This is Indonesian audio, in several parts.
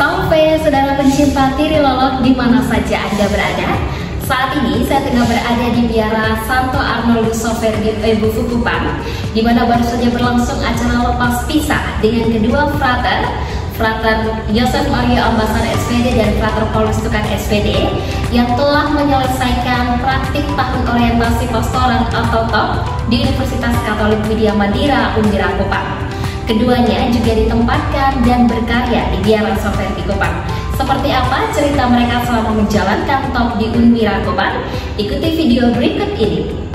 Salve saudara pencinta Tirilolot di mana saja Anda berada. Saat ini saya tengah berada di Biara Santo Arnoldus Soferdi Ebufu Kupang, di mana baru saja berlangsung acara lepas pisah dengan kedua Frater Yosef Mario Ambasan SPD dan Frater Paulus Tukan SPD yang telah menyelesaikan praktik tahun orientasi pastoran atau TOP di Universitas Katolik Widya Mandira Unwira Kupang. Keduanya juga ditempatkan dan berkarya di Biara Soferdi Kupang. Seperti apa cerita mereka selama menjalankan TOP di Unwira Kupang? Ikuti video berikut ini.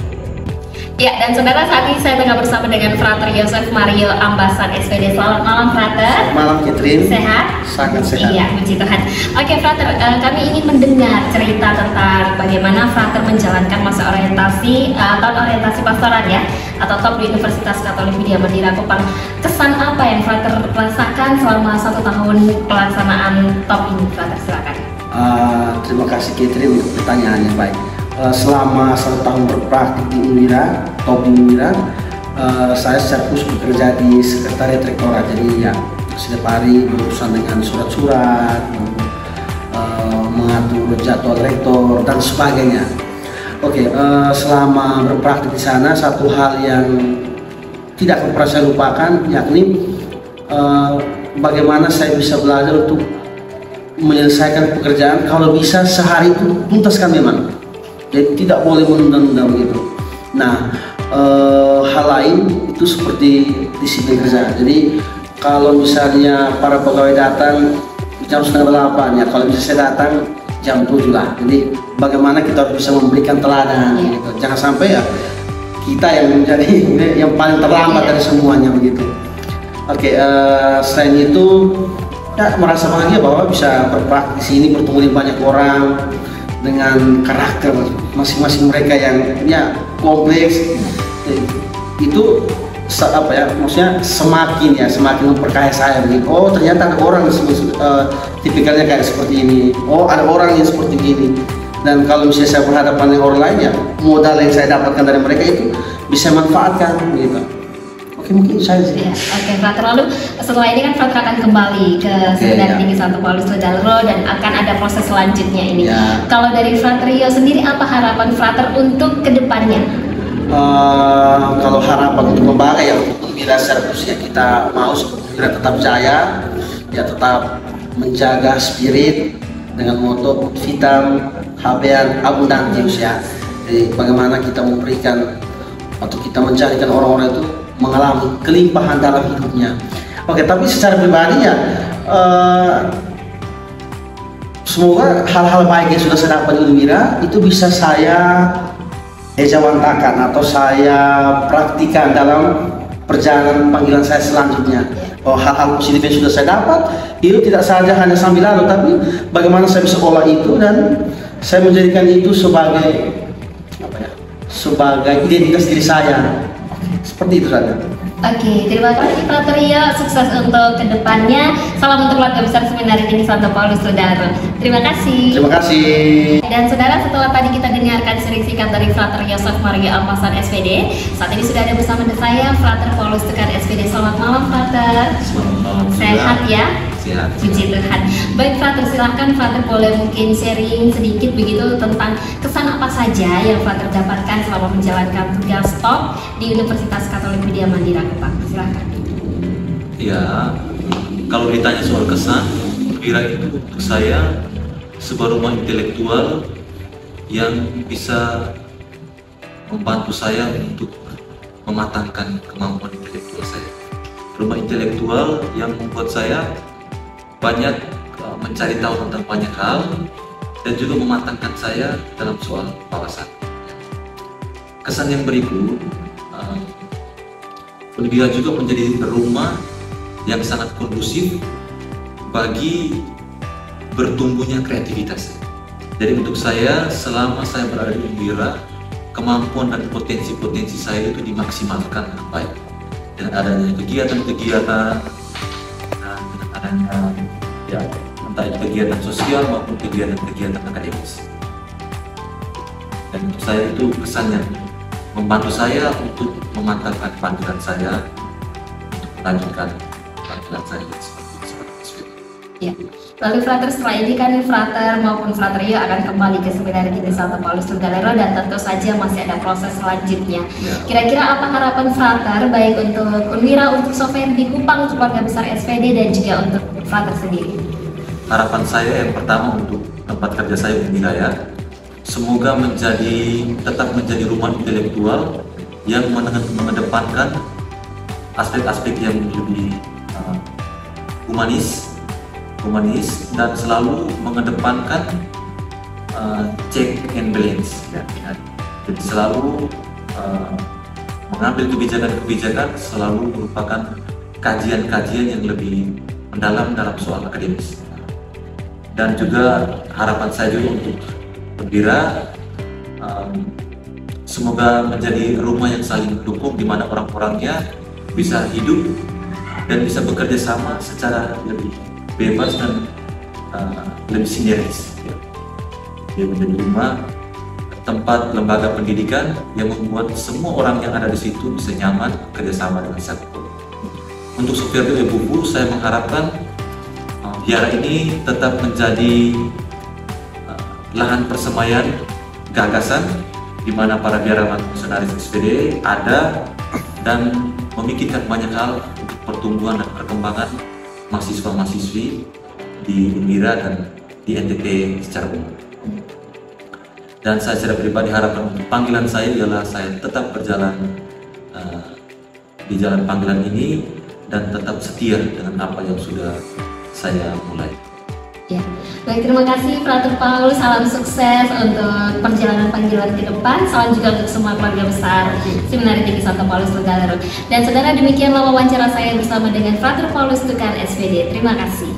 Ya, dan saudara, saat ini saya tengah bersama dengan Frater Yosef Mario Ambasan SPD. Selamat malam, Frater. Malam, Catherine. Sehat? Sangat sehat. Iya, puji Tuhan. Oke, Frater, kami ingin mendengar cerita tentang bagaimana Frater menjalankan masa orientasi, tahun orientasi pastoran ya, atau TOP di Universitas Katolik Widya Mandira Kupang. Kesan apa yang Frater rasakan selama 1 tahun pelaksanaan TOP ini, Frater? Silakan. Terima kasih, Catherine, untuk pertanyaannya. Baik. Selama 1 tahun berpraktik di Unwira, TOP di Unwira, saya secara khusus bekerja di sekretariat rektorat. Jadi ya setiap hari berurusan dengan surat-surat, mengatur jadwal rektor dan sebagainya. Oke, selama berpraktik di sana, satu hal yang tidak akan pernah saya lupakan, yakni bagaimana saya bisa belajar untuk menyelesaikan pekerjaan kalau bisa sehari itu tuntaskan memang. Jadi tidak boleh menunda-nunda begitu. Nah, hal lain itu seperti disiplin kerja. Jadi kalau misalnya para pegawai datang jam 7:30 ya, kalau bisa saya datang jam 7 lah. Jadi bagaimana kita harus bisa memberikan teladan gitu. Jangan sampai ya kita yang menjadi yang paling terlambat dari semuanya begitu. Oke, selain itu ya merasa bahagia bahwa bisa berpraktik di sini, bertemu dengan banyak orang dengan karakter masing-masing mereka yang ya kompleks. Itu apa ya, maksudnya semakin memperkaya saya begitu. Oh, ternyata ada orang tipikalnya kayak seperti ini. Oh, ada orang yang seperti ini. Dan kalau misalnya saya berhadapan dengan orang lain ya, modal yang saya dapatkan dari mereka itu bisa manfaatkan gitu. Oke, mungkin saya sih. Ya, oke, Frater. Lalu setelah ini kan Frater akan kembali ke Seminari Tinggi Santo Paulus Tredalro dan akan ada proses selanjutnya ini. Ya. Kalau dari Frater Rio sendiri, apa harapan Frater untuk kedepannya? Kalau harapan untuk lembaga ya, untuk Unwira seharusnya kita mau Unwira tetap jaya, ya tetap menjaga spirit dengan moto vitam habean abundantius ya. Jadi bagaimana kita memberikan atau kita menjadikan orang-orang itu mengalami kelimpahan dalam hidupnya. Oke, tapi secara pribadi ya semoga hal-hal baik yang sudah saya dapat di Unwira itu bisa saya ejawantakan atau saya praktikan dalam perjalanan panggilan saya selanjutnya. Oh, hal-hal positif yang sudah saya dapat itu tidak saja hanya sambil lalu, tapi bagaimana saya bisa olah itu dan saya menjadikan itu sebagai apa ya, sebagai identitas diri saya. Seperti itu saja. Oke, terima kasih Frater Rio, sukses untuk kedepannya. Salam untuk keluarga besar Seminari Tinggi Santo Paulus Tredalro. Terima kasih. Terima kasih. Dan saudara, setelah tadi kita dengarkan sering singkat dari Frater Yosef Mario Ambasan SPD, saat ini sudah ada bersama saya Frater Paulus Tukan SPD. Selamat malam, Frater. Selamat malam. Sehat ya? Sehat. Puji Tuhan. Baik, Frater, silahkan Frater boleh mungkin sharing sedikit begitu tentang kesan apa saja yang Frater dapatkan selama menjalankan tugas TOP di Universitas Katolik Widya Mandira Kupang. Silahkan. Ya, kalau ditanya soal kesan, Unwira itu untuk saya sebuah rumah intelektual yang bisa membantu saya untuk mematangkan kemampuan intelektual saya. Rumah intelektual yang membuat saya banyak mencari tahu tentang banyak hal dan juga mematangkan saya dalam soal wawasan. Kesan yang berikut, Unwira juga menjadi rumah yang sangat kondusif bagi bertumbuhnya kreativitas. Jadi untuk saya, selama saya berada di Unwira, kemampuan dan potensi-potensi saya itu dimaksimalkan dengan baik. Dengan adanya kegiatan-kegiatan, dan dengan adanya ya, entah itu kegiatan sosial maupun kegiatan-kegiatan akademis. Dan untuk saya itu kesannya membantu saya untuk memantapkan panggilan saya untuk melanjutkan panggilan saya seperti itu. Ya. Lalu Frater, setelah ini kan Frater maupun Fraterio akan kembali ke Seminari Tinggi Santo Paulus Tunggalero dan tentu saja masih ada proses selanjutnya. Kira-kira apa harapan Frater baik untuk Unwira, untuk Soferdi Kupang, untuk keluarga besar SPD dan juga untuk Frater sendiri? Harapan saya yang pertama untuk tempat kerja saya Unwira ya, semoga tetap menjadi rumah intelektual yang mengedepankan aspek-aspek yang lebih humanis dan selalu mengedepankan check and balance ya. Jadi selalu mengambil kebijakan selalu merupakan kajian-kajian yang lebih mendalam dalam soal akademis. Dan juga harapan saya juga untuk Unwira, semoga menjadi rumah yang saling mendukung di mana orang-orangnya bisa hidup dan bisa bekerja sama secara lebih bebas dan lebih sinergis. Dia menjadi rumah tempat lembaga pendidikan yang membuat semua orang yang ada di situ bisa nyaman kerjasama dengan satu. Untuk Soferdi Ebubu, saya mengharapkan biara ini tetap menjadi lahan persemaian gagasan di mana para biarawan misionaris SPD ada dan memikirkan banyak hal untuk pertumbuhan dan perkembangan mahasiswa-mahasiswi di Unwira dan di NTT secara umum. Dan saya secara pribadi harapan untuk panggilan saya ialah saya tetap berjalan di jalan panggilan ini dan tetap setia dengan apa yang sudah saya mulai. Ya, baik, terima kasih Frater Paul, salam sukses untuk perjalanan panggilan ke depan, salam juga untuk semua keluarga besar Seminari Tinggi Santo Paulus Tunggalero. Dan saudara, demikianlah wawancara saya bersama dengan Frater Paulus Tukar SPD. Terima kasih.